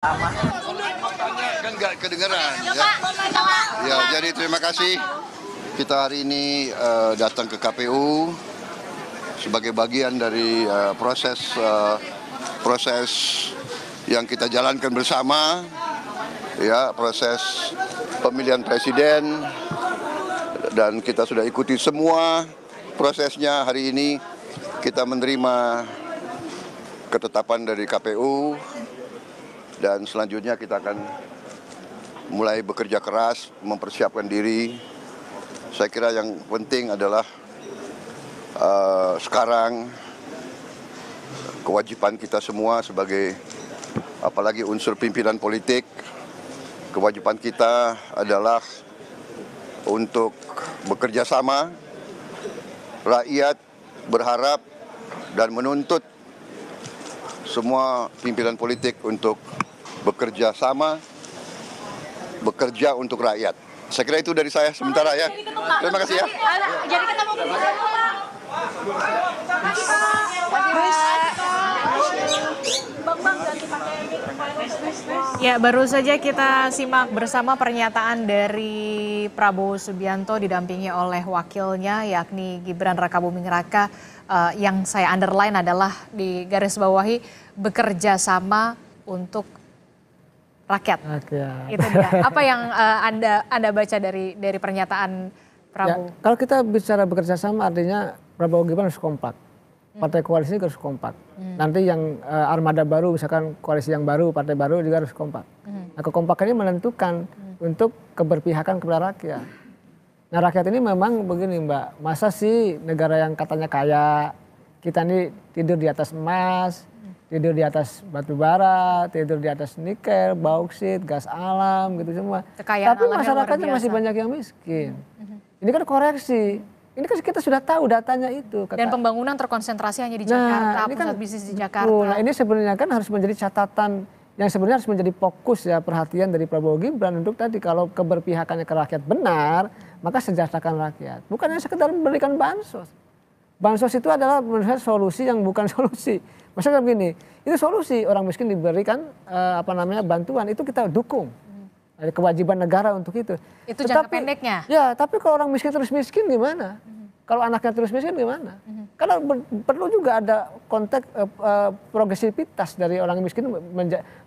Kan nggak kedengeran ya. Ya, jadi terima kasih kita hari ini datang ke KPU sebagai bagian dari proses yang kita jalankan bersama, ya, proses pemilihan presiden, dan kita sudah ikuti semua prosesnya. Hari ini kita menerima ketetapan dari KPU. Dan selanjutnya kita akan mulai bekerja keras, mempersiapkan diri. Saya kira yang penting adalah sekarang kewajiban kita semua sebagai, apalagi unsur pimpinan politik, kewajiban kita adalah untuk bekerja sama. Rakyat berharap dan menuntut semua pimpinan politik untuk bekerja sama, bekerja untuk rakyat. Saya kira itu dari saya sementara ya. Terima kasih ya. Jadi kita mau Ya, baru saja kita simak bersama pernyataan dari Prabowo Subianto didampingi oleh wakilnya yakni Gibran Rakabuming Raka. Yang saya underline adalah di garis bawahi bekerja sama untuk rakyat. Itu dia. Apa yang Anda baca dari pernyataan Prabowo? Ya, kalau kita bicara bekerja sama artinya Prabowo Gibran harus kompak. Partai koalisi harus kompak. Nanti yang armada baru, misalkan koalisi yang baru, partai baru juga harus kompak. Nah, kekompakannya menentukan untuk keberpihakan kepada rakyat. Nah, rakyat ini memang begini, Mbak. Masa sih negara yang katanya kaya, kita ini tidur di atas emas, tidur di atas batu bara, tidur di atas nikel, bauksit, gas alam gitu semua. Kekayaan tapi masyarakatnya masih banyak yang miskin. Ini kan koreksi. Ini kan kita sudah tahu datanya itu. Dan pembangunan terkonsentrasi hanya di Jakarta, ini kan, pusat bisnis di Jakarta. Nah, ini sebenarnya kan harus menjadi catatan yang sebenarnya harus menjadi fokus ya perhatian dari Prabowo Gibran untuk tadi kalau keberpihakannya ke rakyat benar, maka sejahterakan rakyat. Bukan hanya sekedar memberikan bansos. Bansos itu adalah menurut saya solusi yang bukan solusi. Maksudnya begini, itu solusi orang miskin diberikan bantuan, itu kita dukung. Ada kewajiban negara untuk itu. Itu jangka pendeknya. Ya, tapi kalau orang miskin terus miskin gimana? Kalau anaknya terus miskin gimana? Karena perlu juga ada konteks progresivitas dari orang miskin,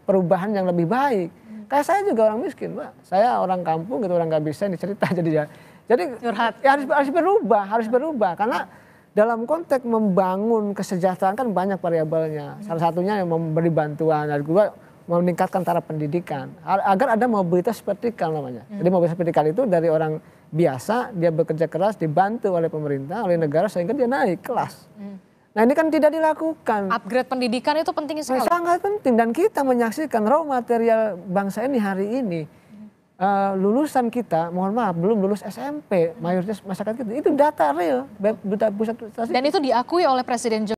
perubahan yang lebih baik. Kayak saya juga orang miskin, Mbak. Saya orang kampung gitu, orang nggak bisa ini cerita jadi ya harus berubah karena dalam konteks membangun kesejahteraan kan banyak variabelnya. Salah satunya yang memberi bantuan, dan juga meningkatkan taraf pendidikan agar ada mobilitas vertikal namanya. Jadi mobilitas vertikal itu dari orang biasa dia bekerja keras dibantu oleh pemerintah, oleh negara sehingga dia naik kelas. Nah, ini kan tidak dilakukan. Upgrade pendidikan itu penting sekali. Sangat penting, dan kita menyaksikan raw material bangsa ini hari ini. Lulusan kita, mohon maaf, belum lulus SMP, mayoritas masyarakat kita itu data real, data pusat. Dan itu diakui oleh Presiden Jokowi.